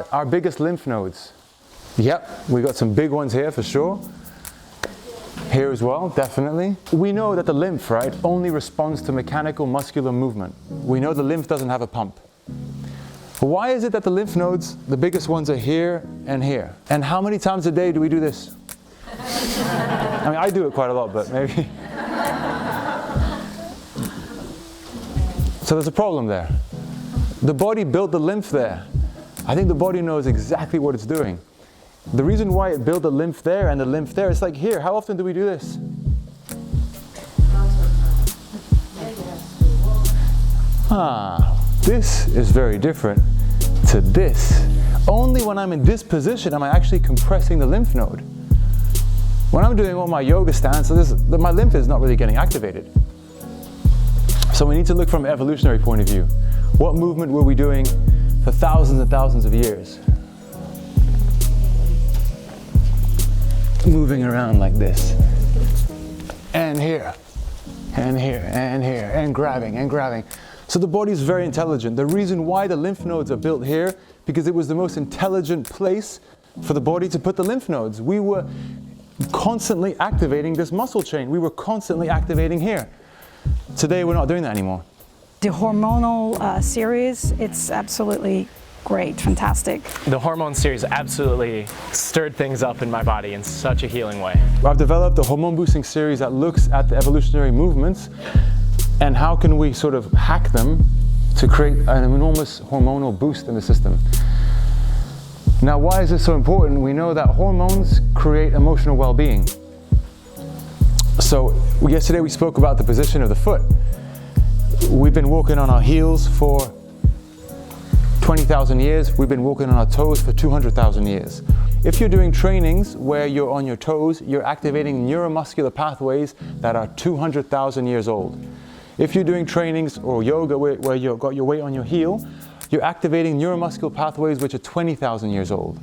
are our biggest lymph nodes? Yep, we got some big ones here for sure. Here as well, definitely. We know that the lymph, right, only responds to mechanical muscular movement. We know the lymph doesn't have a pump. But why is it that the lymph nodes, the biggest ones, are here and here? And how many times a day do we do this? I mean, I do it quite a lot, but maybe. So there's a problem there. The body built the lymph there. I think the body knows exactly what it's doing. The reason why it built the lymph there and the lymph there, it's like here, how often do we do this? This is very different to this. Only when I'm in this position am I actually compressing the lymph node. When I'm doing all my yoga stance, my lymph is not really getting activated. So we need to look from an evolutionary point of view. What movement were we doing for thousands and thousands of years? Moving around like this. And here, and here, and here, and grabbing, and grabbing. So the body is very intelligent. The reason why the lymph nodes are built here, because it was the most intelligent place for the body to put the lymph nodes. We were constantly activating this muscle chain. We were constantly activating here. Today we're not doing that anymore. The hormonal series, it's absolutely great, fantastic. The hormone series absolutely stirred things up in my body in such a healing way. I've developed a hormone boosting series that looks at the evolutionary movements and how can we sort of hack them to create an enormous hormonal boost in the system. Now, why is this so important? We know that hormones create emotional well-being. So yesterday we spoke about the position of the foot. We've been walking on our heels for 20,000 years. We've been walking on our toes for 200,000 years. If you're doing trainings where you're on your toes, you're activating neuromuscular pathways that are 200,000 years old. If you're doing trainings or yoga where you've got your weight on your heel, you're activating neuromuscular pathways which are 20,000 years old.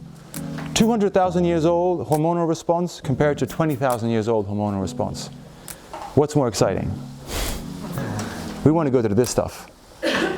200,000 years old hormonal response compared to 20,000 years old hormonal response. What's more exciting? We want to go to this stuff.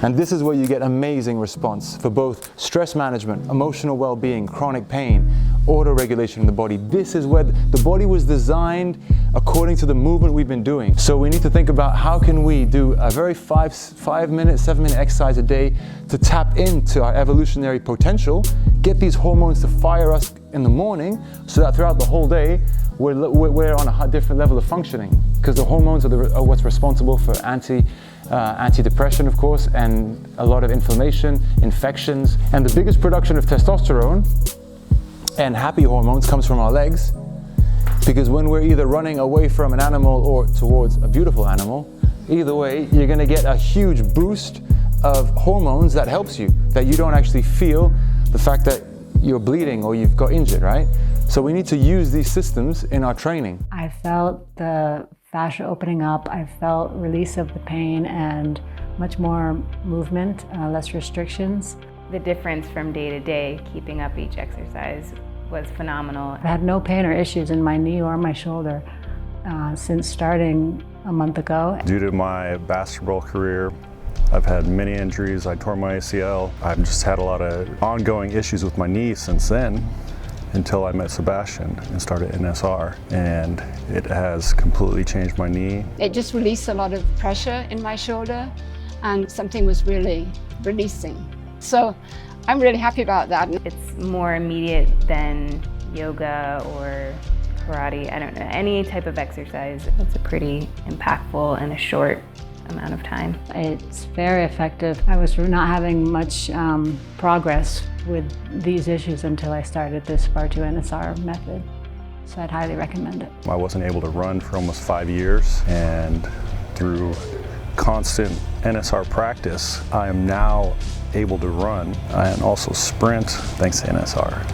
And this is where you get amazing response for both stress management, emotional well-being, chronic pain, auto-regulation in the body. This is where the body was designed according to the movement we've been doing. So we need to think about how can we do a very 7-minute exercise a day to tap into our evolutionary potential, get these hormones to fire us in the morning so that throughout the whole day we're on a different level of functioning, because the hormones are what's responsible for antidepressant, of course, and a lot of inflammation, infections. And the biggest production of testosterone and happy hormones comes from our legs, because when we're either running away from an animal or towards a beautiful animal, either way, you're going to get a huge boost of hormones that helps you, that you don't actually feel the fact that you're bleeding or you've got injured, right? So we need to use these systems in our training. I felt the fascia opening up, I felt release of the pain and much more movement, less restrictions. The difference from day to day, keeping up each exercise, was phenomenal. I had no pain or issues in my knee or my shoulder since starting a month ago. Due to my basketball career, I've had many injuries. I tore my ACL. I've just had a lot of ongoing issues with my knee since then, until I met Sebastian and started NSR, and it has completely changed my knee. It just released a lot of pressure in my shoulder, and something was really releasing. So I'm really happy about that. It's more immediate than yoga or karate. I don't know, any type of exercise. It's a pretty impactful in a short amount of time. It's very effective. I was not having much progress with these issues until I started this Bartu-NSR method. So I'd highly recommend it. I wasn't able to run for almost 5 years, and through constant NSR practice, I am now able to run and also sprint thanks to NSR.